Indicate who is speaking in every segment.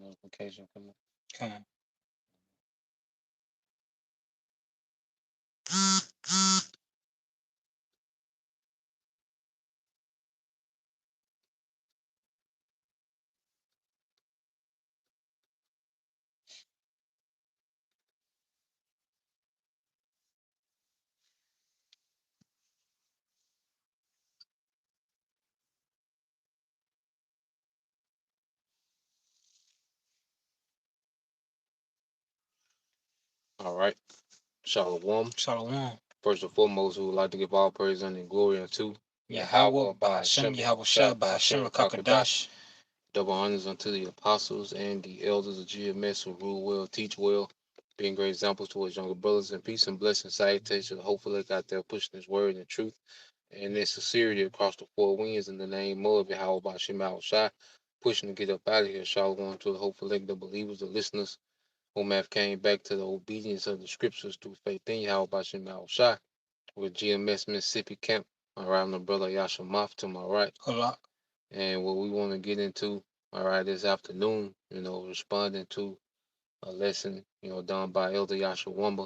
Speaker 1: notification come up.
Speaker 2: Come.
Speaker 1: All right. Shalom.
Speaker 2: Shalom.
Speaker 1: First and foremost, we would like to give all praise and glory unto
Speaker 2: Yahweh,
Speaker 1: Yahweh by
Speaker 2: Bahashem,
Speaker 1: Hashem
Speaker 2: Yahweh
Speaker 1: Yahushua
Speaker 2: Shah,
Speaker 1: by
Speaker 2: Bahashem,
Speaker 1: Hashem Rakakadash.
Speaker 2: Rakakadash.
Speaker 1: Double honors unto the apostles and the elders of GMS who rule well, teach well, being great examples towards younger brothers, and peace and blessing salutation. Hopefully, out there pushing His word and truth and in sincerity across the four winds in the name of Yahweh by Hashem Yahushua, pushing to get up out of here. Shalom to the hopeful elect, the believers, the listeners whom have came back to the obedience of the scriptures through faith in Yahweh by Hashem Yahushua with GMS Mississippi Camp. All right, my brother Yasha Moth to my right.
Speaker 2: Halak.
Speaker 1: And what we want to get into, all right, this afternoon, responding to a lesson, done by Elder Yasha Wamba,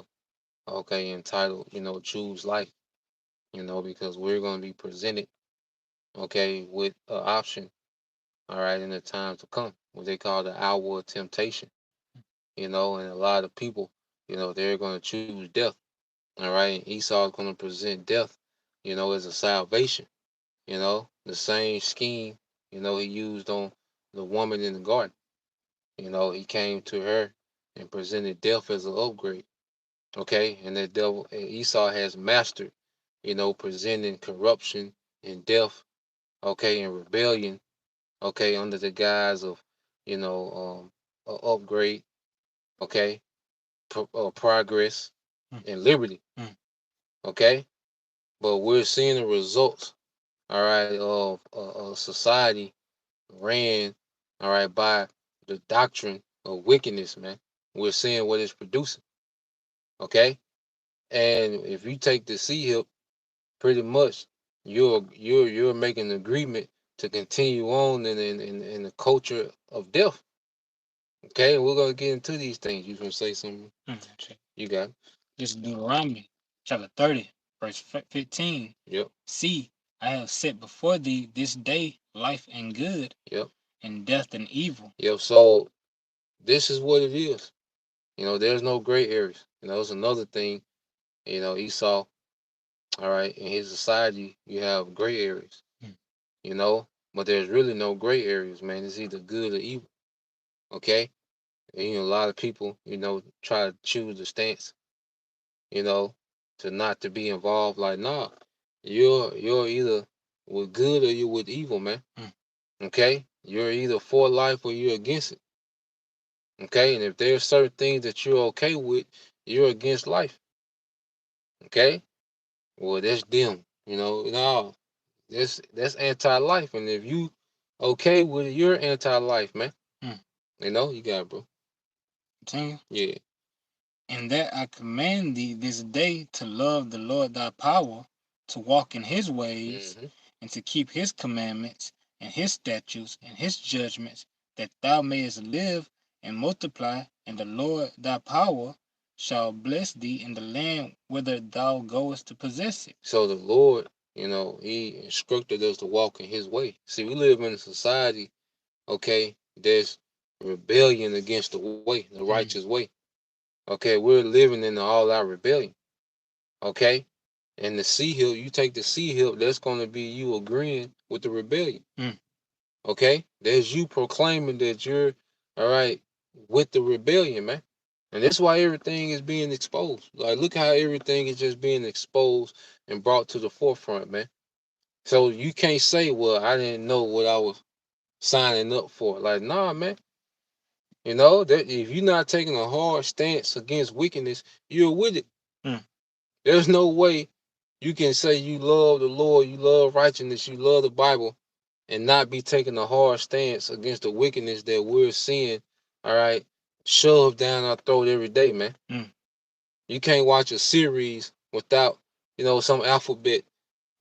Speaker 1: okay, entitled, Choose Life, because we're going to be presented, okay, with an option, all right, in the time to come, what they call the hour of temptation, and a lot of people, they're going to choose death, all right, and Esau is going to present death, as a salvation, the same scheme, he used on the woman in the garden. He came to her and presented death as an upgrade. Okay, and the devil Esau has mastered, presenting corruption and death. Okay, and rebellion. Okay, under the guise of, upgrade. Okay, progress
Speaker 2: Mm.
Speaker 1: and liberty.
Speaker 2: Mm.
Speaker 1: Okay, but we're seeing the results. All right, of a society ran, all right, by the doctrine of wickedness, man. We're seeing what it's producing. Okay, and if you take the C hip, pretty much you're making an agreement to continue on in the culture of death. Okay, and we're gonna get into these things. You can say something. You got it.
Speaker 2: This is Deuteronomy chapter 30, verse 15.
Speaker 1: Yep.
Speaker 2: See, I have set before thee this day life and good,
Speaker 1: Yep.
Speaker 2: and death and evil.
Speaker 1: Yep. So this is what it is. There's no gray areas. It's another thing. Esau. All right, in his society, you have gray areas. But there's really no gray areas, man. It's either good or evil. Okay. And, a lot of people, try to choose the stance, to not to be involved. Like, nah, you're either with good or you're with evil, man.
Speaker 2: Mm.
Speaker 1: Okay, you're either for life or you're against it. Okay, and if there's certain things that you're okay with, you're against life. Okay, well that's them. No, that's anti-life, and if you okay with it, you're anti-life, man.
Speaker 2: Mm.
Speaker 1: You got it, bro.
Speaker 2: Continue.
Speaker 1: Yeah.
Speaker 2: And that I command thee this day to love the Lord thy power, to walk in his ways, and to keep his commandments, and his statutes, and his judgments, that thou mayest live and multiply, and the Lord thy power shall bless thee in the land whither thou goest to possess it.
Speaker 1: So the Lord, he instructed us to walk in his way. See, we live in a society, okay, there's rebellion against the way, the righteous way. Okay, we're living in the all-out rebellion. Okay? And the C hill, you take the C hill, that's going to be you agreeing with the rebellion.
Speaker 2: Mm.
Speaker 1: Okay? There's you proclaiming that you're, all right, with the rebellion, man. And that's why everything is being exposed. Like, look how everything is just being exposed and brought to the forefront, man. So you can't say, well, I didn't know what I was signing up for. Like, nah, man. That if you're not taking a hard stance against wickedness, you're with it.
Speaker 2: Mm.
Speaker 1: There's no way you can say you love the Lord, you love righteousness, you love the Bible, and not be taking a hard stance against the wickedness that we're seeing, all right, shoved down our throat every day, man.
Speaker 2: Mm.
Speaker 1: You can't watch a series without, some alphabet.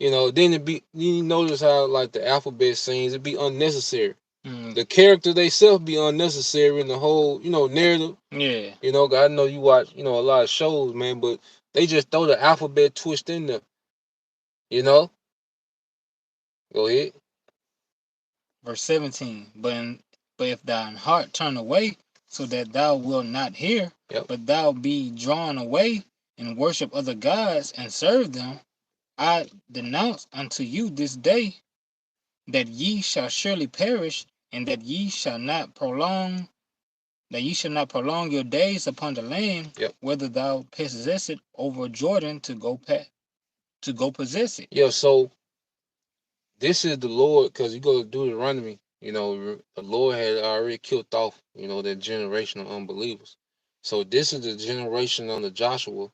Speaker 1: Then you notice how like the alphabet scenes, it'd be unnecessary. The character they self be unnecessary in the whole, narrative.
Speaker 2: Yeah.
Speaker 1: I know you watch, a lot of shows, man, but they just throw the alphabet twist in there. Go ahead.
Speaker 2: Verse 17. But if thine heart turn away, so that thou wilt not hear, but thou be drawn away and worship other gods and serve them, I denounce unto you this day that ye shall surely perish, and that ye shall not prolong your days upon the land, whether thou possess it over Jordan to go possess it.
Speaker 1: Yeah, so this is the Lord, because you go to Deuteronomy, the Lord had already killed off, that generation of unbelievers. So this is the generation under Joshua,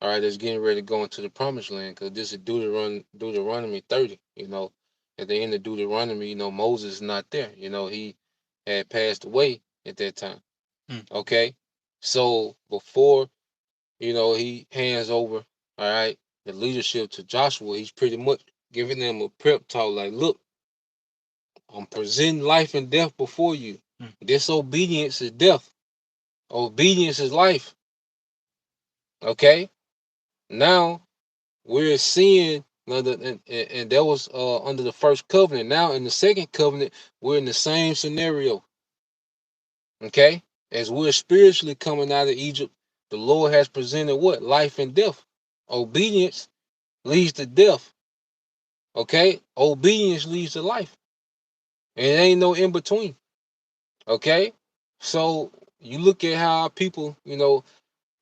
Speaker 1: all right, that's getting ready to go into the promised land, because this is Deuteronomy 30, At the end of Deuteronomy, Moses is not there. He had passed away at that time. Okay? So before, he hands over, all right, the leadership to Joshua, he's pretty much giving them a prep talk like, look, I'm presenting life and death before you. Disobedience is death. Obedience is life. Okay? Now, we're seeing and that was under the first covenant. Now in the second covenant, we're in the same scenario. Okay? As we're spiritually coming out of Egypt, the Lord has presented what? Life and death. Obedience leads to death. Okay? Obedience leads to life. And it ain't no in between. Okay? So you look at how our people,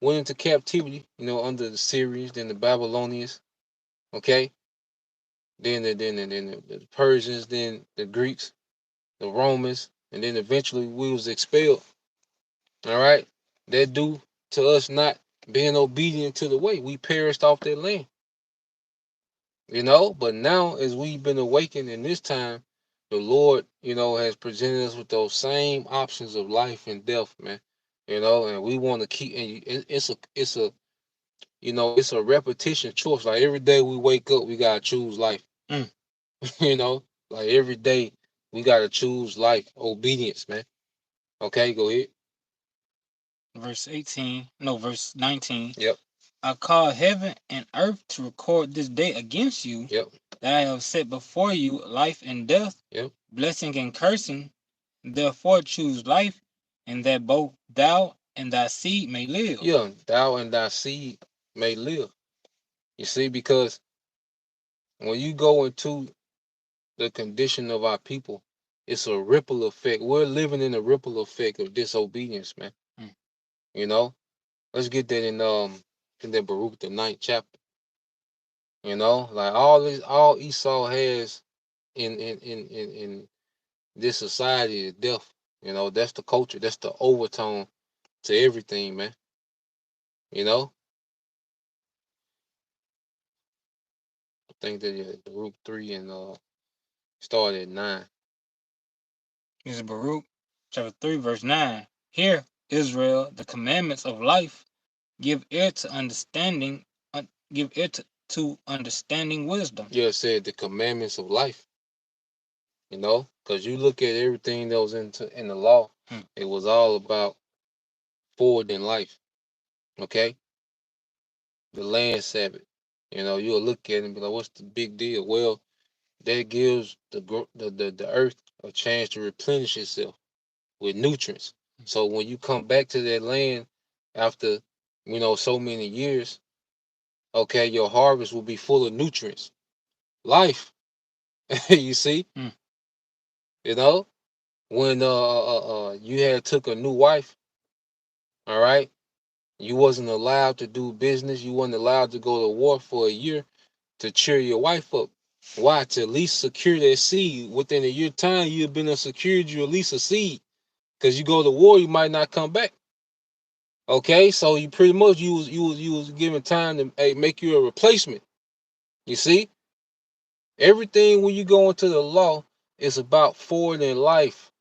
Speaker 1: went into captivity, under the Syrians, then the Babylonians. Okay? Then the Persians, then the Greeks, the Romans, and then eventually we was expelled. All right? That due to us not being obedient to the way. We perished off that land. But now as we've been awakened in this time, the Lord, has presented us with those same options of life and death, man. And we want to keep, and it's a repetition choice. Like every day we wake up, we gotta choose life. Like every day we gotta choose life, obedience, man. Okay, go ahead.
Speaker 2: Verse 19.
Speaker 1: Yep.
Speaker 2: I call heaven and earth to record this day against you.
Speaker 1: Yep.
Speaker 2: That I have set before you life and death.
Speaker 1: Yep.
Speaker 2: Blessing and cursing. Therefore choose life, and that both thou and thy seed may live.
Speaker 1: Yeah, thou and thy seed may live. You see, because when you go into the condition of our people, it's a ripple effect. We're living in a ripple effect of disobedience, man. Let's get that in that Baruch, the 9th chapter. Like all Esau has in this society is death. That's the culture. That's the overtone to everything, man. I think that Baruch 3 and start at 9.
Speaker 2: This is Baruch chapter 3, verse 9. Hear, Israel, the commandments of life. Give ear to understanding. Give ear to understanding wisdom.
Speaker 1: Yeah, it said the commandments of life. Because you look at everything that was in the law, it was all about forward in life. Okay? The land Sabbath. You'll look at it and be like, what's the big deal? Well, that gives the earth a chance to replenish itself with nutrients. So when you come back to that land after, so many years, okay, your harvest will be full of nutrients. Life. You see? When you had took a new wife, all right, you wasn't allowed to do business. You wasn't allowed to go to war for a year to cheer your wife up. Why? To at least secure that seed. Within a year time, you've been secured you at least a seed. Because you go to war, you might not come back. Okay, so you pretty much you was given time to make you a replacement. You see, everything when you go into the law is about forward in life.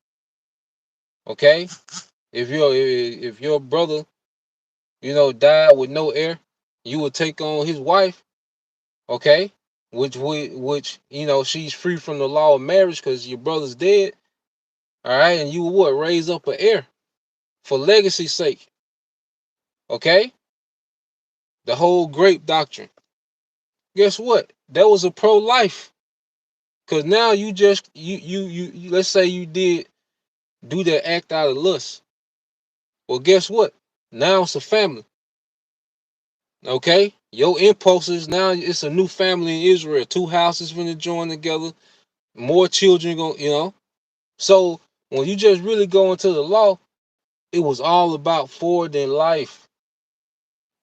Speaker 1: Okay, if your brother, died with no heir, you would take on his wife. Okay, which she's free from the law of marriage because your brother's dead. All right, and you what? Raise up an heir for legacy's sake. Okay? The whole grape doctrine. Guess what? That was a pro-life. Cause now you just you let's say you did do that act out of lust. Well, guess what? Now it's a family. Okay? Your impulses, now it's a new family in Israel. Two houses finna join together. More children going, So when you just really go into the law, it was all about forward in life.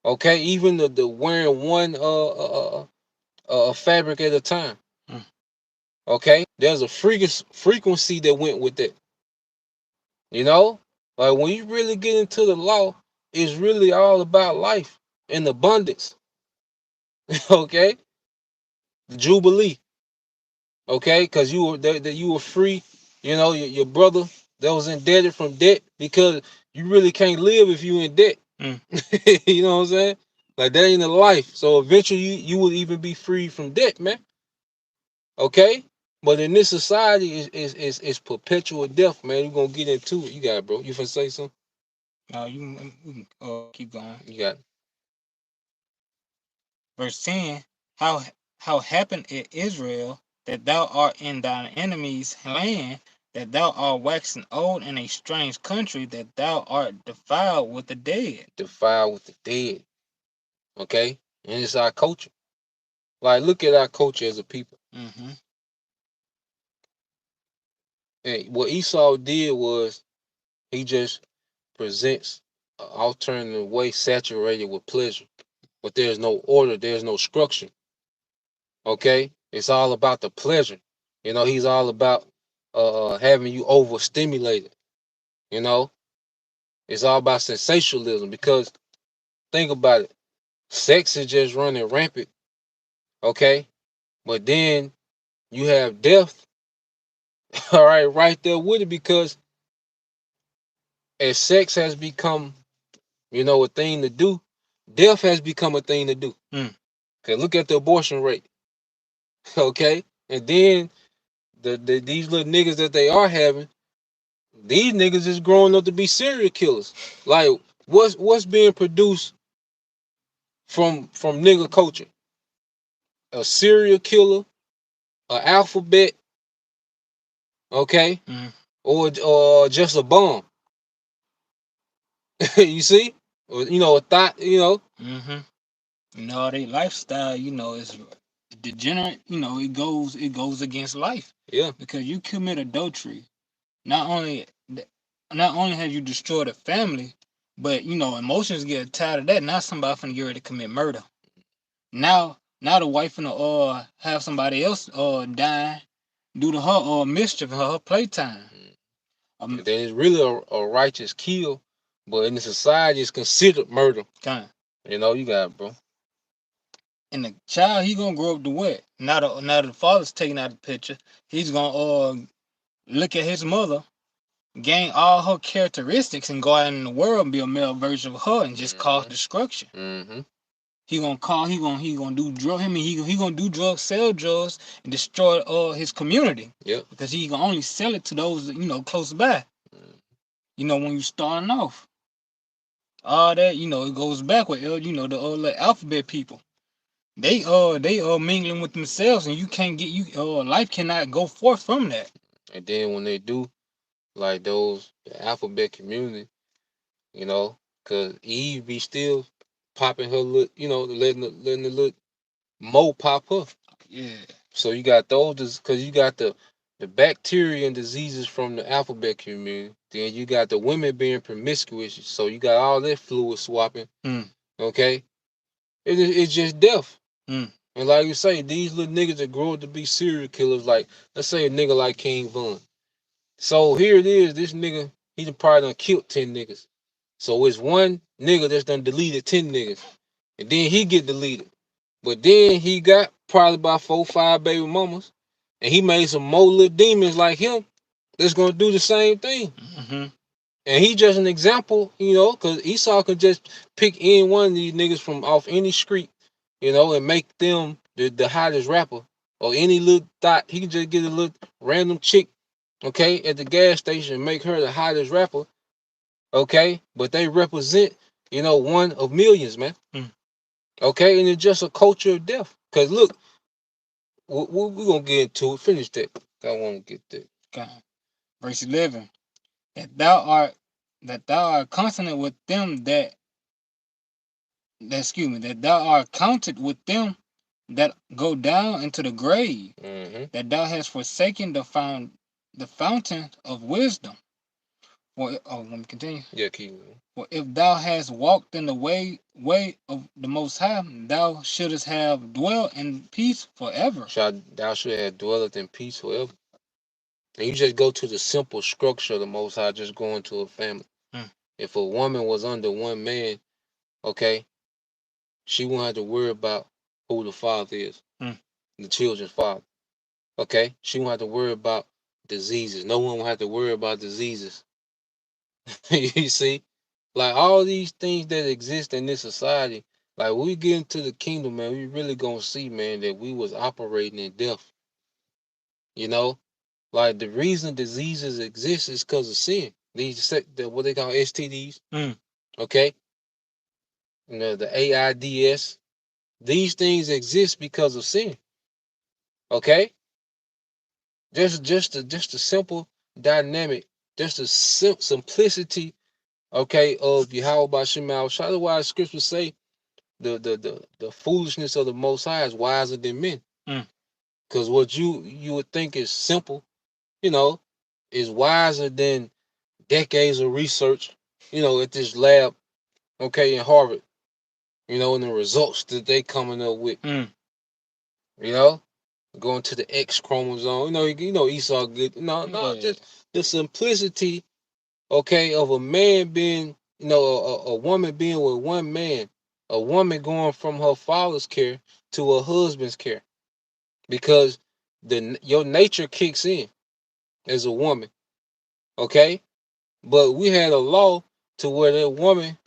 Speaker 1: Okay, even the wearing one fabric at a time. Okay, there's a frequency that went with it. Like when you really get into the law, it's really all about life and abundance. Okay, the jubilee. Okay, because you were free. Your brother that was indebted from debt, because you really can't live if you in debt. You know what I'm saying? Like that ain't a life. So eventually you will even be free from debt, man. Okay? But in this society is perpetual death, man. You're gonna get into it. You got it, bro. You finna say something?
Speaker 2: No, you can keep going.
Speaker 1: You got it.
Speaker 2: Verse 10, how happened it Israel that thou art in thine enemy's land, that thou art waxing old in a strange country, that thou art defiled with the dead.
Speaker 1: Defiled with the dead. Okay? And it's our culture. Like, look at our culture as a people. And what Esau did was he just presents an alternative way saturated with pleasure. But there's no order, there's no structure. Okay? It's all about the pleasure. He's all about having you overstimulated. It's all about sensationalism, because think about it. Sex is just running rampant. Okay? But then you have death, all right there with it, because as sex has become, a thing to do, death has become a thing to do. Okay, look at the abortion rate. Okay? And then these little niggas that they are having, these niggas is growing up to be serial killers. Like, what's being produced from nigga culture? A serial killer, an alphabet, okay, or just a bomb. You see, or a thought,
Speaker 2: Their lifestyle, is degenerate. It goes against life.
Speaker 1: Yeah,
Speaker 2: because you commit adultery, not only have you destroyed a family, but emotions get tired of that. Now somebody finna get ready to commit murder. Now the wife finna have somebody else die due to her mischief in her playtime.
Speaker 1: And then it's really a righteous kill, but in the society it's considered murder. You got it, bro.
Speaker 2: And the child, he gonna grow up to what? Now the father's taking out the picture. He's gonna look at his mother, gain all her characteristics, and go out in the world and be a male version of her and just cause destruction. He gonna do drug. He gonna do drugs, sell drugs, and destroy his community.
Speaker 1: Yep.
Speaker 2: Because he gonna only sell it to those close by. When you starting off, all that it goes back with the alphabet people. They mingling with themselves, and you can't get life cannot go forth from that.
Speaker 1: And then when they do, like the alphabet community, because Eve be still popping her little, letting the little mo pop up.
Speaker 2: Yeah.
Speaker 1: So you got those, because you got the bacteria and diseases from the alphabet community. Then you got the women being promiscuous. So you got all that fluid swapping. Okay? It's just death. And like you say, these little niggas that grow up to be serial killers, like, let's say a nigga like King Von. So here it is, this nigga, he probably done killed 10 niggas. So it's one nigga that's done deleted 10 niggas. And then he get deleted. But then he got probably about 4 or 5 baby mamas. And he made some more little demons like him that's gonna do the same thing. And he just an example, because Esau could just pick any one of these niggas from off any street, and make them the hottest rapper. Or any little thought, he could just get a little random chick okay, at the gas station, make her the hottest rapper, okay, but they represent, one of millions, man. Okay, and it's just a culture of death. Cause look, we're gonna get into it. Finish that. I want to get that.
Speaker 2: Okay. Verse 11. That thou art consonant with them that thou art counted with them that go down into the grave, that thou hast forsaken the fountain of wisdom. Let me continue.
Speaker 1: Yeah, keep going.
Speaker 2: For if thou hast walked in the way of the Most High, thou shouldest have dwelt in peace forever.
Speaker 1: Thou should have dwelled in peace forever. And you just go to the simple structure of the Most High, just going to a family. If a woman was under one man, okay, she won't have to worry about who the father is, the children's father. Okay, she won't have to worry about diseases. No one will have to worry about diseases. You see, like all these things that exist in this society, like when we get into the kingdom, man, we really gonna see, man, that we was operating in death. Like the reason diseases exist is because of sin. What they call STDs. Okay, the AIDS. These things exist because of sin. Okay, just a simple dynamic, just a simplicity. Okay, of Yahweh Bashim Al-Shai. Why the scriptures say the foolishness of the Most High is wiser than men. Because what you would think is simple, is wiser than decades of research, at this lab, okay, in Harvard, and the results that they coming up with, going to the X chromosome, Esau good, just the simplicity, okay, of a man being, a woman being with one man, a woman going from her father's care to her husband's care, because your nature kicks in as a woman, okay, but we had a law to where that woman,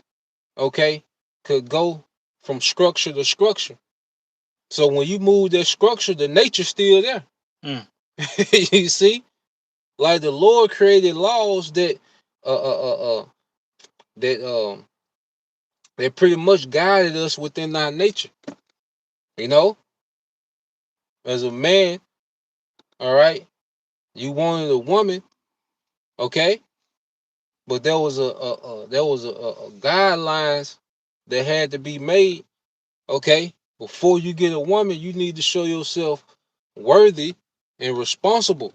Speaker 1: okay, could go from structure to structure. So when you move that structure, the nature's still there. You see, like the Lord created laws that that pretty much guided us within our nature. As a man, all right, you wanted a woman, okay, but there was a guidelines that had to be made. Okay, before you get a woman, you need to show yourself worthy and responsible.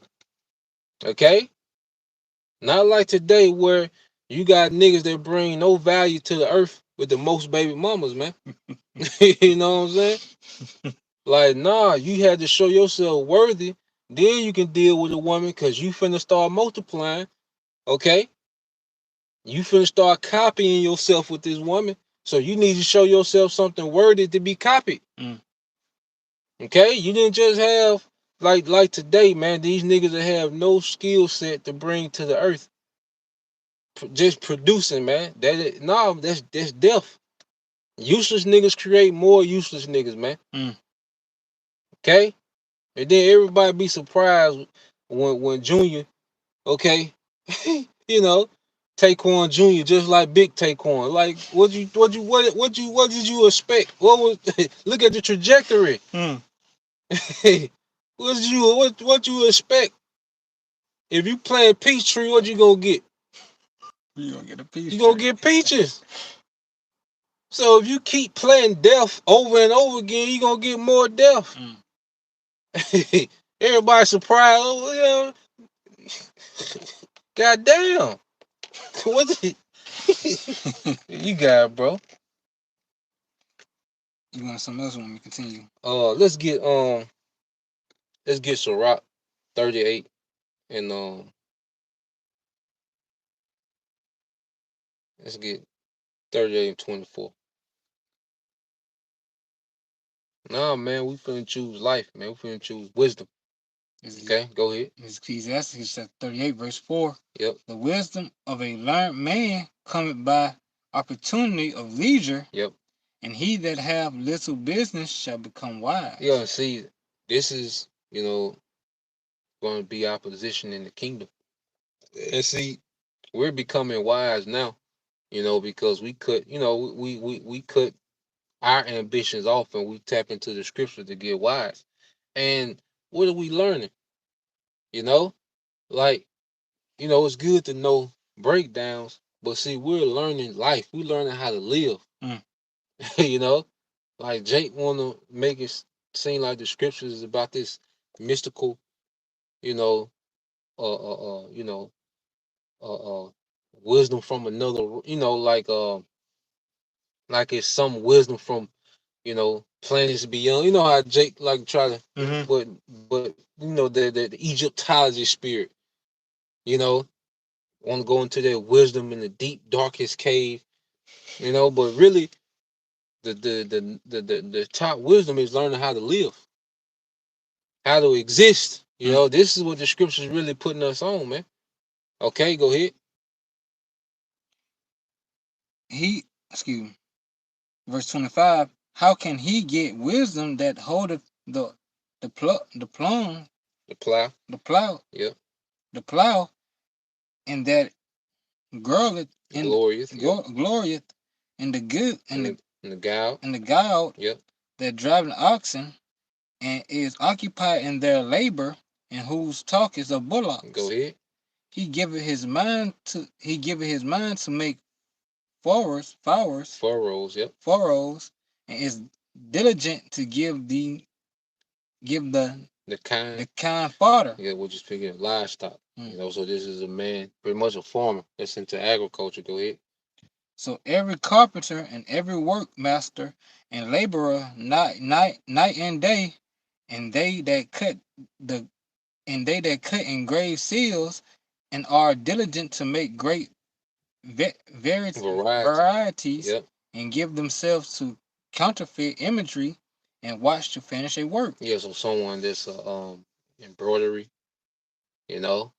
Speaker 1: Okay, not like today where you got niggas that bring no value to the earth with the most baby mamas, man. You know what I'm saying? Like, nah, you had to show yourself worthy. Then you can deal with a woman because you finna start multiplying. Okay, you finna start copying yourself with this woman. So you need to show yourself something worthy to be copied. Okay, you didn't just have like today, man. These niggas that have no skill set to bring to the earth, just producing, man. That's death. Useless niggas create more useless niggas, man. Okay, and then everybody be surprised when Junior, okay, Taekwon Jr. just like Big Taekwon. Like, what did you expect? What was look at the trajectory. What you expect? If you playing Peachtree, what you gonna get?
Speaker 2: You gonna get a peach.
Speaker 1: You gonna get peaches. So if you keep playing death over and over again, you gonna get more death. Everybody surprised. Oh, yeah. God damn. What you got, bro?
Speaker 2: You want something else when we continue?
Speaker 1: Let's get Sirach 38 and let's get 38 and 24. Nah, man, we finna choose life, man. We finna choose wisdom. Okay, go ahead.
Speaker 2: It's Ecclesiastes 38, verse 4.
Speaker 1: Yep.
Speaker 2: The wisdom of a learned man cometh by opportunity of leisure.
Speaker 1: Yep.
Speaker 2: And he that have little business shall become wise.
Speaker 1: Yeah, see, this is, going to be our position in the kingdom. And see, we're becoming wise now, because we cut, we cut our ambitions off and we tap into the scripture to get wise. And what are we learning? You know, like, it's good to know breakdowns, but see, we're learning life. We're learning how to live. you know, like Jake wanna make it seem like the scriptures is about this mystical, you know, uh, uh, uh you know, uh, uh, wisdom from another, like it's some wisdom from, planets beyond. You know how Jake like try to, but the Egyptology spirit, you know, want to go into their wisdom in the deep darkest cave, but really the top wisdom is learning how to live, how to exist. This is what the scriptures really putting us on, man. Okay, go ahead.
Speaker 2: Excuse me. Verse 25. How can he get wisdom that holdeth the plow,
Speaker 1: the plow, yep,
Speaker 2: the plow, and that groweth and
Speaker 1: glorious,
Speaker 2: glorieth in the good
Speaker 1: and the
Speaker 2: guile,
Speaker 1: yep,
Speaker 2: that driving oxen, and is occupied in their labor, and whose talk is of bullocks.
Speaker 1: Go ahead.
Speaker 2: He giveth his mind to make furrows,
Speaker 1: yep,
Speaker 2: furrows, and is diligent to give the kind fodder.
Speaker 1: Yeah, we're just speaking of livestock. So this is a man, pretty much a farmer that's into agriculture. Go ahead.
Speaker 2: So every carpenter and every workmaster and laborer night and day, and they that cut engrave seals, and are diligent to make great varieties,
Speaker 1: yep,
Speaker 2: and give themselves to counterfeit imagery, and watch to finish a work.
Speaker 1: Yeah, so someone that's embroidery, go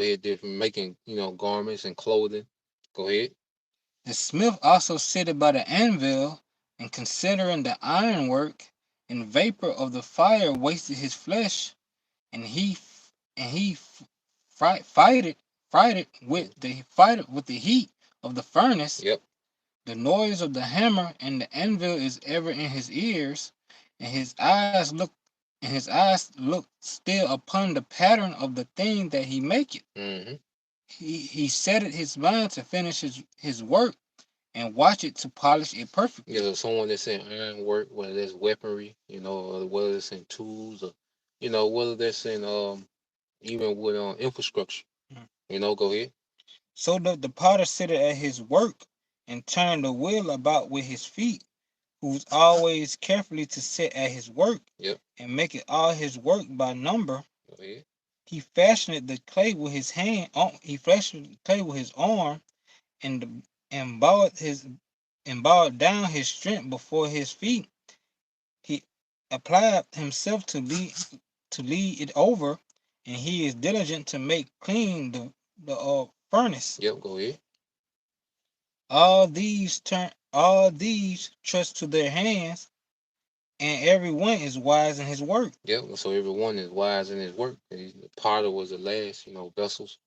Speaker 1: ahead, different making, garments and clothing. Go ahead.
Speaker 2: The smith also sitteth by the anvil, and considering the ironwork, and vapor of the fire wasted his flesh, and he fighted with the heat of the furnace.
Speaker 1: Yep.
Speaker 2: The noise of the hammer and the anvil is ever in his ears, and his eyes look still upon the pattern of the thing that he maketh. He set it his mind to finish his work, and watch it to polish it perfectly.
Speaker 1: Yeah, so someone that's in iron work, whether that's weaponry, or whether it's in tools, or whether that's in even with infrastructure. Go ahead.
Speaker 2: So the potter sitteth at his work, and turn the wheel about with his feet, who's always carefully to sit at his work,
Speaker 1: yep,
Speaker 2: and make it all his work by number.
Speaker 1: Go ahead.
Speaker 2: He fashioned the clay with his hand. He fashioned the clay with his arm, and bowed down his strength before his feet. He applied himself to lead it over, and he is diligent to make clean the furnace.
Speaker 1: Yep, go ahead.
Speaker 2: All these trust to their hands, and everyone is wise in his work.
Speaker 1: Yep, so everyone is wise in his work. The potter was the last, vessels,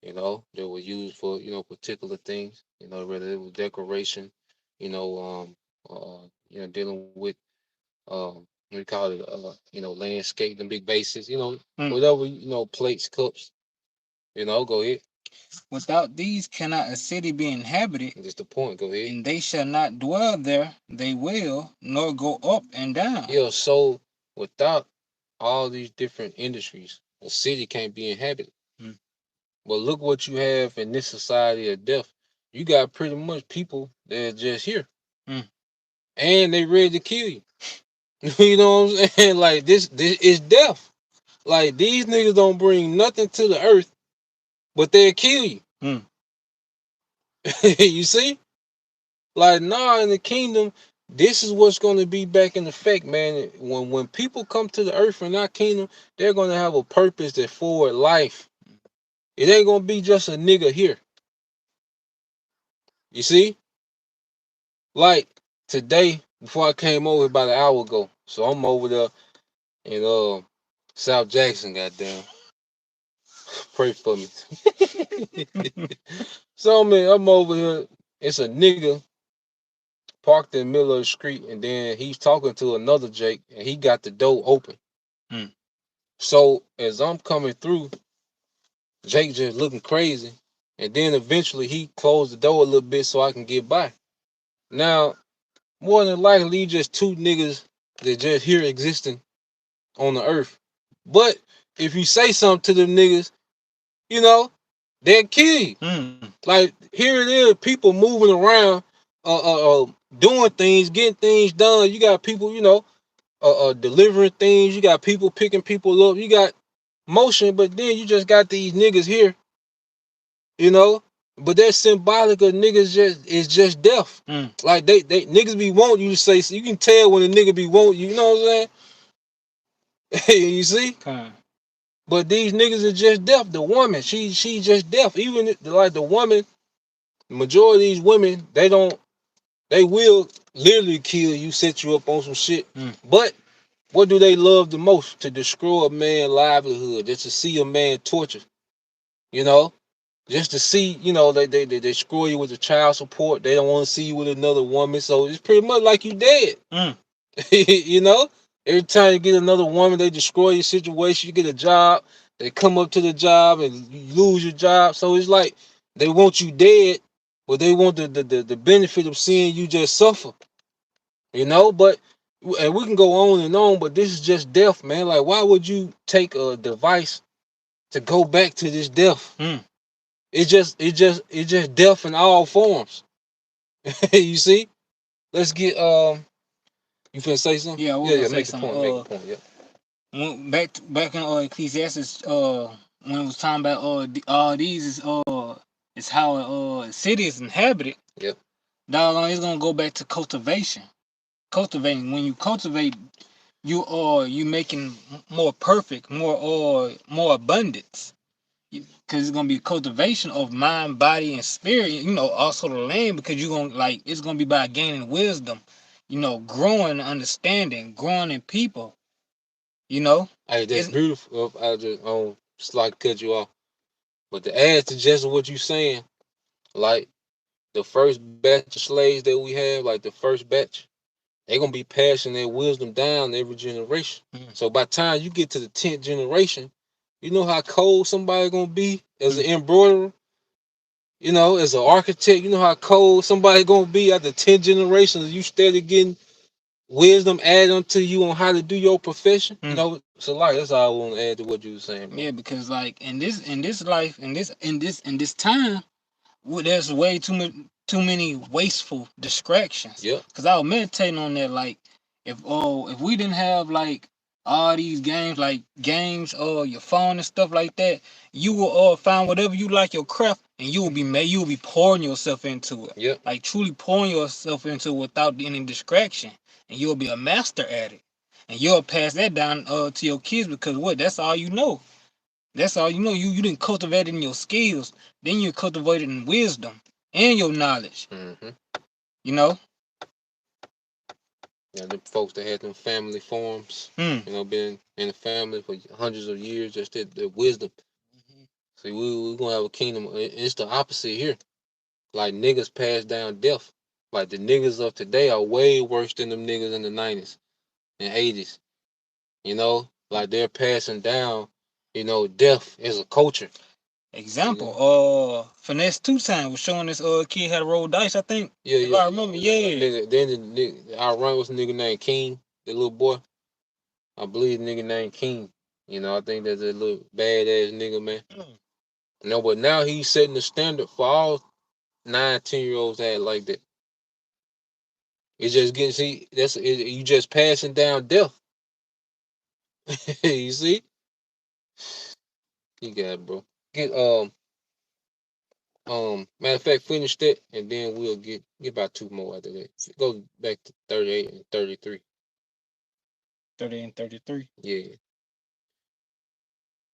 Speaker 1: that were used for, particular things, whether it was decoration, dealing with, we call it, landscape and big bases, whatever, plates, cups, go ahead.
Speaker 2: Without these cannot a city be inhabited.
Speaker 1: That's the point. Go ahead.
Speaker 2: And they shall not dwell there, they will, nor go up and down.
Speaker 1: Yeah, so without all these different industries, a city can't be inhabited. But look what you have in this society of death. You got pretty much people that are just here. And they ready to kill you. You know what I'm saying? Like this is death. Like these niggas don't bring nothing to the earth, but they'll kill you. You see? Like, nah, in the kingdom, this is what's going to be back in effect, man. When people come to the earth in our kingdom, they're going to have a purpose that forward life. It ain't going to be just a nigga here. You see? Like, today, before I came over about an hour ago, so I'm over there, and South Jackson, goddamn. Pray for me. So man, I'm over here. It's a nigga parked in the middle of the street, and then he's talking to another Jake, and he got the door open.
Speaker 2: Mm.
Speaker 1: So as I'm coming through, Jake just looking crazy, and then eventually he closed the door a little bit so I can get by. Now, more than likely, just two niggas that just here existing on the earth. But if you say something to them niggas, you know, they'll kill you. Like here it is, people moving around, doing things, getting things done. You got people, you know, delivering things. You got people picking people up. You got motion, but then you just got these niggas here, you know. But that's symbolic of niggas just death. Like they niggas be want you to say, so you can tell when a nigga be want you. You know what I'm saying? You see? But these niggas are just deaf. The woman, she just deaf. Even like the woman, the majority of these women, they will literally kill you, set you up on some shit. But what do they love the most? To destroy a man's livelihood, just to see a man tortured. You know, just to see, you know, they screw you with the child support. They don't want to see you with another woman. So it's pretty much like you dead. You know, every time you get another woman, they destroy your situation. You get a job, they come up to the job and you lose your job. So it's like they want you dead, but they want the benefit of seeing you just suffer. You know, but and we can go on and on, but this is just death, man. Like, why would you take a device to go back to this death? It's just death in all forms. You see? Let's get you finna say something?
Speaker 2: Yeah,
Speaker 1: make a point. Make a point. Yeah.
Speaker 2: Back in Ecclesiastes, when it was talking about all these is how city is inhabited.
Speaker 1: Yep.
Speaker 2: Doggone, it's gonna go back to cultivation. Cultivating. When you cultivate, you making more perfect, more abundance. Because it's gonna be cultivation of mind, body, and spirit. You know, also the land, because you're gonna it's gonna be by gaining wisdom. You know, growing understanding, growing in people. You know,
Speaker 1: hey, that's beautiful. I just like cut you off, but to add to just what you saying, like the first batch of slaves that we have, like the first batch, they gonna be passing their wisdom down every generation. So by the time you get to the 10th generation, you know how cold somebody gonna be as an embroiderer. You know, as an architect, you know how cold somebody gonna be after 10 generations. You steady getting wisdom added onto you on how to do your profession. You know, so like that's all I want to add to what you were saying, bro.
Speaker 2: Yeah, because like in this life, in this time, there's way too many wasteful distractions.
Speaker 1: Yeah.
Speaker 2: Because I was meditating on that, like if we didn't have like all these games or your phone and stuff like that, you will find whatever you like, your craft, and you will be pouring yourself into it.
Speaker 1: Yeah.
Speaker 2: Like truly pouring yourself into it without any distraction, and you'll be a master at it. And you'll pass that down to your kids, because that's all you know. That's all you know. You didn't cultivate in your skills, then you cultivated in wisdom and your knowledge. You know?
Speaker 1: Yeah, the folks that had them family farms, you know, been in the family for hundreds of years, just the wisdom. See, we're gonna have a kingdom. It's the opposite here. Like niggas pass down death. Like the niggas of today are way worse than them niggas in the 90s and 80s. You know, like they're passing down, you know, death as a culture.
Speaker 2: Example, Finesse 2 Time was showing this kid how to roll dice, I think.
Speaker 1: Yeah,
Speaker 2: if I remember,
Speaker 1: Nigga, then the nigga, I run with a nigga named King, the little boy. I believe the nigga named King. You know, I think that's a little badass nigga, man. You know, but now he's setting the standard for all 9, 10-year-olds that like that. It's just getting, you just passing down death. You see? You got it, bro. Get matter of fact, finish that and then we'll get about 2 more after that. Go back to 38 and 33.
Speaker 2: 30 and 33.
Speaker 1: Yeah.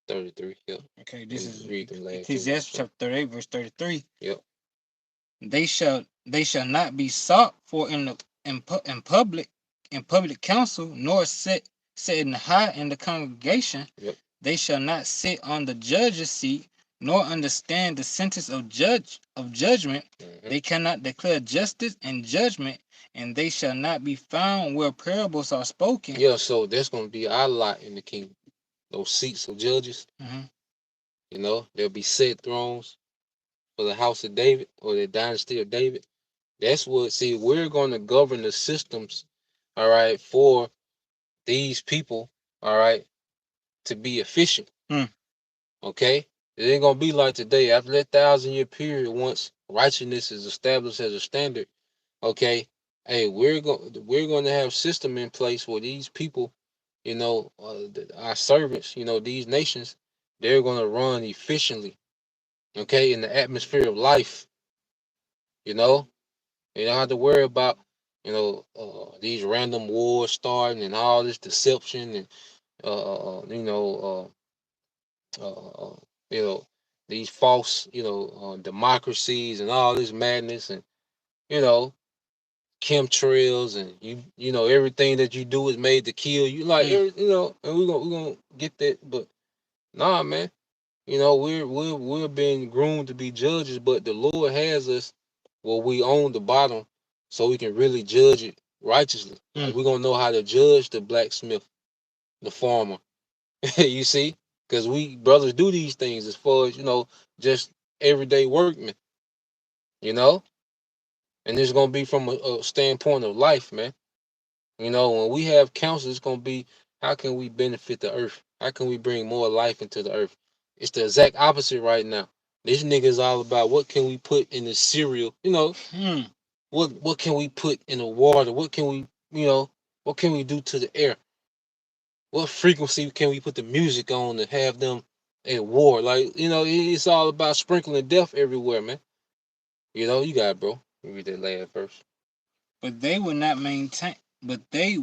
Speaker 1: 33. Yep.
Speaker 2: Okay, this is
Speaker 1: read them last
Speaker 2: Ecclesiastes chapter 38, verse 33.
Speaker 1: Yep.
Speaker 2: They shall not be sought for in public council, nor set sitting high in the congregation.
Speaker 1: Yep.
Speaker 2: They shall not sit on the judge's seat, nor understand the sentence of judgment. They cannot declare justice and judgment, and they shall not be found where parables are spoken.
Speaker 1: Yeah, so that's gonna be our lot in the kingdom. Those seats of judges. You know, there'll be set thrones for the house of David or the dynasty of David. That's what, see, we're going to govern the systems, all right, for these people, all right, to be efficient. Okay? It ain't going to be like today. After that 1,000-year period, once righteousness is established as a standard, okay, hey, we're going to have system in place where these people, you know, our servants, you know, these nations, they're going to run efficiently, okay, in the atmosphere of life. You know, you don't have to worry about, you know, these random wars starting and all this deception and you know, these false, you know, democracies and all this madness and, you know, chemtrails and you know everything that you do is made to kill you, like you know, and we're gonna get that, but nah, man, you know, we're being groomed to be judges, but the Lord has us where we own the bottom, so we can really judge it righteously. Like we're gonna know how to judge the blacksmith, the farmer. You see, because we brothers do these things as far as, you know, just everyday workmen. You know, and it's gonna be from a standpoint of life, man. You know, when we have counsel, it's gonna be, how can we benefit the earth? How can we bring more life into the earth? It's the exact opposite right now. This nigga is all about what can we put in the cereal, you know, what can we put in the water? What can we, you know, what can we do to the air? What frequency can we put the music on to have them at war? Like, you know, it's all about sprinkling death everywhere, man. You know, you got it, bro. You read that last verse.
Speaker 2: But they will not maintain, but they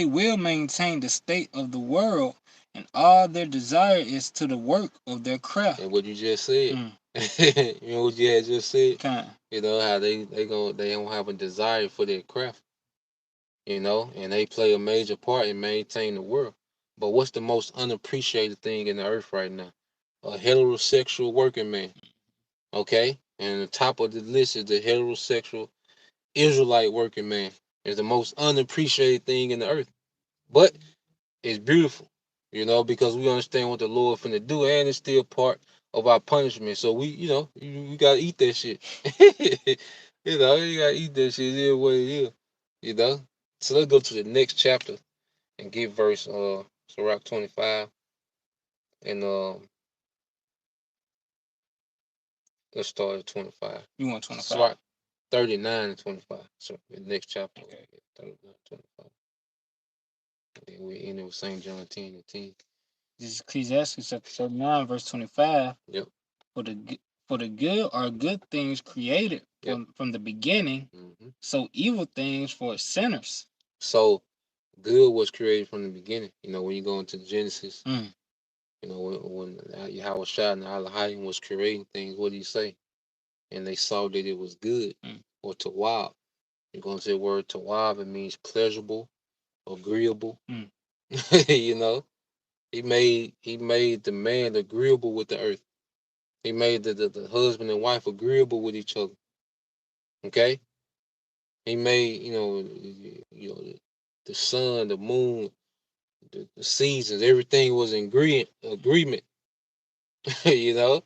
Speaker 2: will maintain the state of the world, and all their desire is to the work of their craft.
Speaker 1: And what you just said, you know what you had just said. You know how they don't have a desire for their craft. You know, and they play a major part in maintaining the world. But what's the most unappreciated thing in the earth right now? A heterosexual working man. Okay, and the top of the list is the heterosexual Israelite working man. It's the most unappreciated thing in the earth. But it's beautiful, you know, because we understand what the Lord finna do, and it's still part of our punishment. So we, you know, you gotta eat that shit. You know, you gotta eat that shit. It is what it is. You know. So let's go to the next chapter and get verse Sirach 25 and let's start at 25.
Speaker 2: You want 25?
Speaker 1: Sirach 39 and 25. So the next chapter. Okay. 39, 25. And then we end it with St. John 10 and 10.
Speaker 2: This is Ecclesiastes chapter 39, verse 25.
Speaker 1: Yep.
Speaker 2: For the good are good things created from the beginning, so evil things for sinners.
Speaker 1: So good was created from the beginning. You know, when you go into Genesis, you know, when Yahweh Shah and Elohim was creating things, what did he say? And they saw that it was good, or tawab. You're going to say the word tawab, it means pleasurable, agreeable. You know, he made the man agreeable with the earth. He made the husband and wife agreeable with each other. Okay? He made, you know, the sun, the moon, the seasons, everything was in agreement. You know?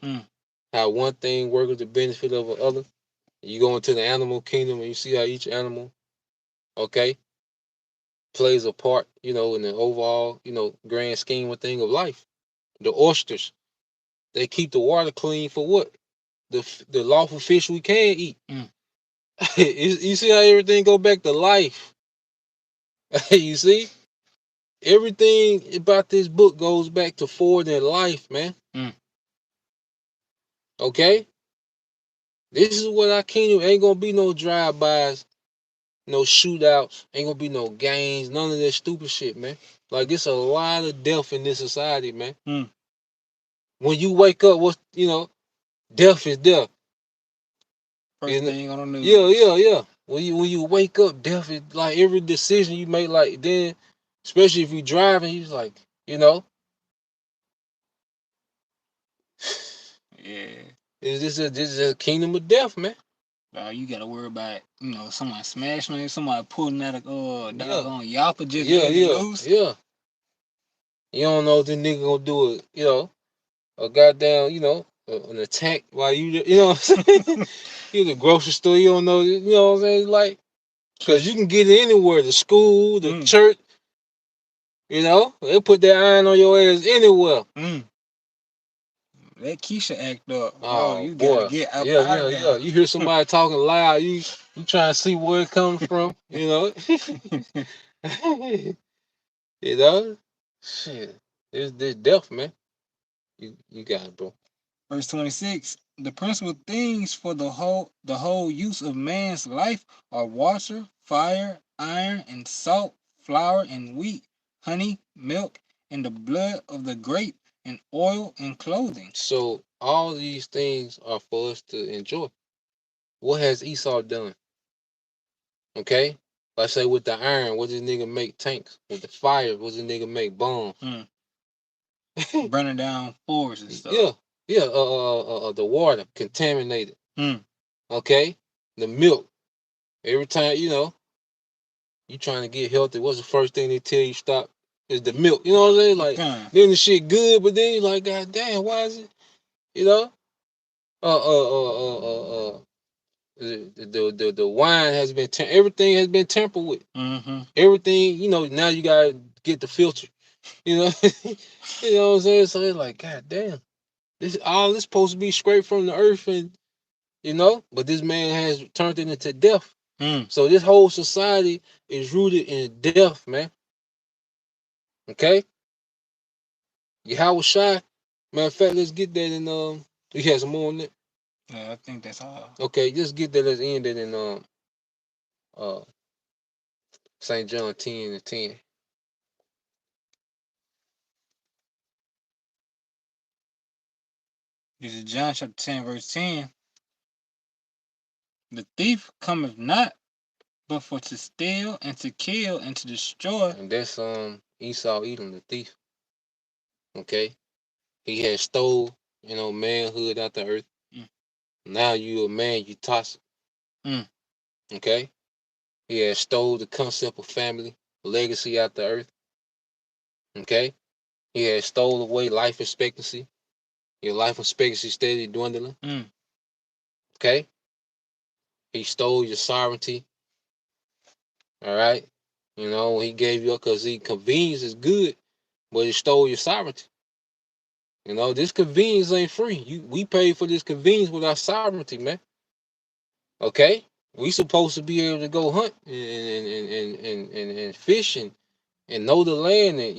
Speaker 1: How one thing works with the benefit of the other. You go into the animal kingdom and you see how each animal, okay, plays a part, you know, in the overall, you know, grand scheme of thing of life. The oysters, they keep the water clean for what? The lawful fish we can eat. You see how everything go back to life. You see? Everything about this book goes back to forwarding life, man. Okay? This is what our kingdom ain't gonna be no drive-bys, no shootouts, ain't gonna be no gangs, none of that stupid shit, man. Like, it's a lot of death in this society, man. When you wake up, what's, you know, death is death.
Speaker 2: First thing on the news.
Speaker 1: Yeah. When you wake up, death is like every decision you make. Like, then Especially if you driving, he's like, you know.
Speaker 2: Yeah.
Speaker 1: This is a kingdom of death, man.
Speaker 2: You gotta worry about, somebody smashing you, somebody pulling out a doggone
Speaker 1: Yeah.
Speaker 2: yapper just letting it loose.
Speaker 1: Yeah. You don't know if the nigga gonna do it, a goddamn, an attack while you know what I'm saying? You in the grocery store, you don't know, you know what I'm saying? Like, because you can get it anywhere, the school, the church, they put their iron on your ass anywhere.
Speaker 2: Let Keisha act up.
Speaker 1: Oh,
Speaker 2: you
Speaker 1: boy.
Speaker 2: gotta get out
Speaker 1: Yeah.
Speaker 2: there.
Speaker 1: You hear somebody talking loud, you trying to see where it comes from, you know? Shit. This death, man. You got it, bro.
Speaker 2: Verse 26. The principal things for the whole use of man's life are water, fire, iron, and salt, flour and wheat, honey, milk, and the blood of the grape, and oil and clothing.
Speaker 1: So all these things are for us to enjoy. What has Esau done? Okay? Let's say with the iron, what does nigga make tanks? With the fire, what does nigga make bombs?
Speaker 2: Burning down forests and stuff.
Speaker 1: Yeah. The water contaminated. Okay? The milk. Every time, you trying to get healthy, what's the first thing they tell you stop? Is the milk. You know what I'm saying? Like, then the shit good, but then you're like, God damn, why is it? The wine has been everything has been tampered with. Everything, now you gotta get the filter. You know, you know what I'm saying? So it's like, God damn, this supposed to be straight from the earth, and but this man has turned it into death. So this whole society is rooted in death, man. Okay? Yahweh Shai. Matter of fact, let's get that in we had some more on it.
Speaker 2: Yeah, I think that's all.
Speaker 1: Okay, just get that, let's end it in St. John 10:10.
Speaker 2: This is John chapter 10, verse 10. The thief cometh not, but for to steal and to kill and to destroy.
Speaker 1: And that's Esau Edom, the thief. Okay? He had stole, manhood out the earth. Now you a man, you toss it. Okay? He had stole the concept of family, legacy out the earth. Okay? He had stole away life expectancy. Your life expectancy steady dwindling. Okay? He stole your sovereignty. All right? He gave you up because convenience is good, but he stole your sovereignty. This convenience ain't free. We pay for this convenience with our sovereignty, man. Okay? We supposed to be able to go hunt and fish and know the land, and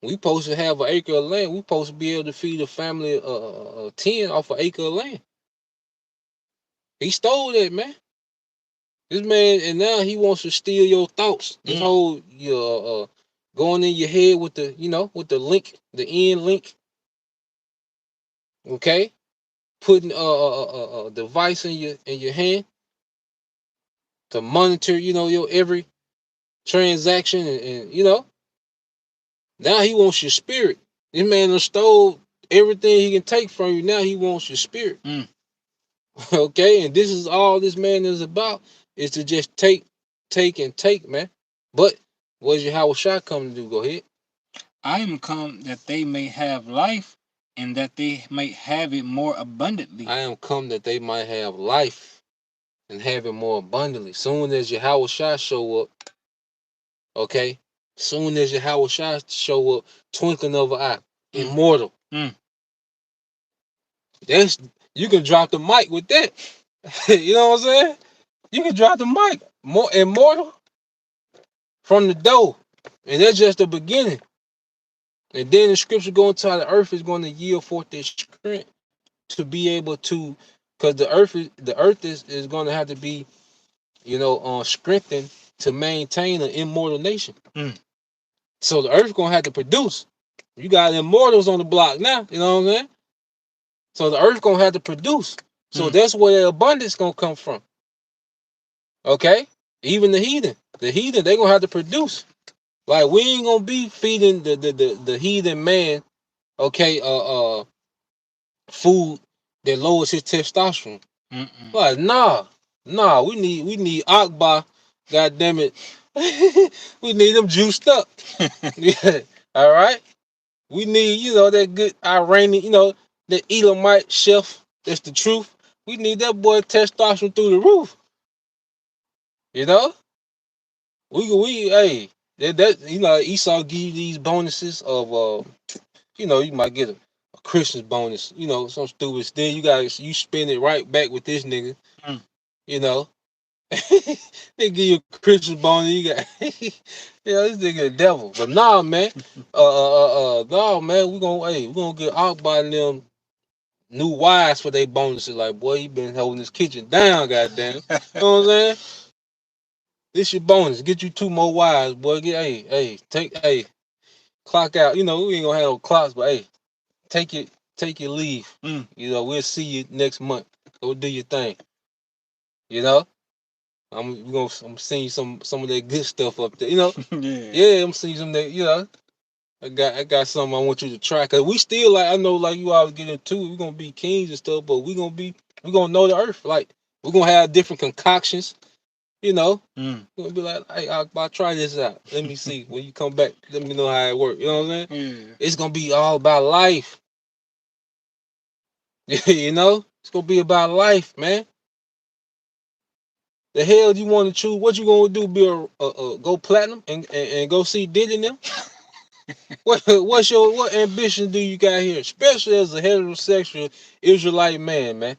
Speaker 1: we supposed to have an acre of land. We supposed to be able to feed a family of 10 off an acre of land. He stole that, man. This man, and now he wants to steal your thoughts. This whole going in your head with the with the link, the end link. Okay, putting a device in your hand to monitor your every transaction, and now he wants your spirit. This man has stole everything he can take from you. Now he wants your spirit. Okay, and this is all this man is about, is to just take, man. But what is Yahweh Shai come to do? Go ahead.
Speaker 2: I am come that they may have life, and that they may have it more abundantly.
Speaker 1: I am come that they might have life and have it more abundantly. Soon as Yahweh Shai show up, okay? Soon as Yahweh Shai show up, twinkling of an eye, immortal. That's, you can drop the mic with that. You know what I'm saying? You can drop the mic. More immortal from the door. And that's just the beginning. And then the scripture going to how the earth is going to yield forth this strength to be able to, because the earth is going to have to be, strengthened to maintain an immortal nation. So the earth going to have to produce. You got immortals on the block now, you know what I'm saying? So the earth going to have to produce. So that's where the abundance going to come from. Okay? Even the heathen, they going to have to produce. Like we ain't gonna be feeding the heathen man, okay, food that lowers his testosterone. Like, nah, we need Akbar, god damn it. We need them juiced up. Yeah. All right. We need, that good Iranian, the Elamite chef. That's the truth. We need that boy testosterone through the roof. You know? Hey, Esau give you these bonuses of you might get a Christmas bonus, some stupid. Then you spend it right back with this nigga, you know. They give you a Christmas bonus, you got this nigga the devil. But nah, man. Nah, man, we gonna get out by them new wives for their bonuses. Like, boy, you been holding this kitchen down, goddamn. You know what I'm saying? This your bonus. Get you 2 more wives, boy. Clock out. We ain't gonna have no clocks, but hey, take your leave. We'll see you next month. Go do your thing. I'm seeing some of that good stuff up there. Yeah, I'm seeing some of that. I got something I want you to try. Cause we still I know you always get into. We're gonna be kings and stuff, but we're gonna know the earth. Like we're gonna have different concoctions. We're gonna be like, hey, I'll try this out. Let me see. When you come back, let me know how it works. You know what I'm saying? Yeah. It's gonna be all about life. It's gonna be about life, man. The hell you want to choose? What you gonna do? Be go platinum and go see Diddy now? What ambition do you got here? Especially as a heterosexual Israelite man.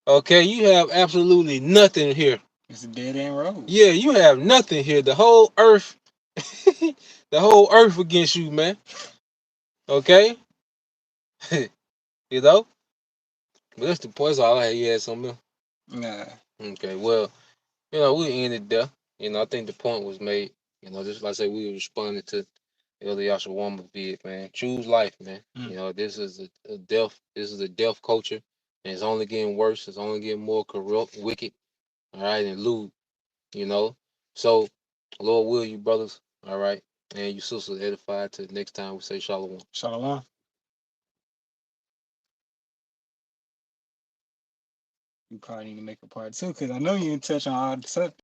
Speaker 1: Okay, you have absolutely nothing here.
Speaker 2: It's a dead end road.
Speaker 1: Yeah, you have nothing here. The whole earth, the whole earth against you, man. Okay, But that's the point. All I had. You had something.
Speaker 2: Nah.
Speaker 1: Okay, well, we ended there. I think the point was made. Just like I said, we were responding to Elder Yashawama vid, man. Choose life, man. This is a death. This is a death culture, and it's only getting worse. It's only getting more corrupt, wicked, all right, and lewd. So Lord will you, brothers, all right, and you sisters edified. To the next time we say shalom.
Speaker 2: Shalom. You probably need to make a part 2 because I know you didn't touch on all the subjects.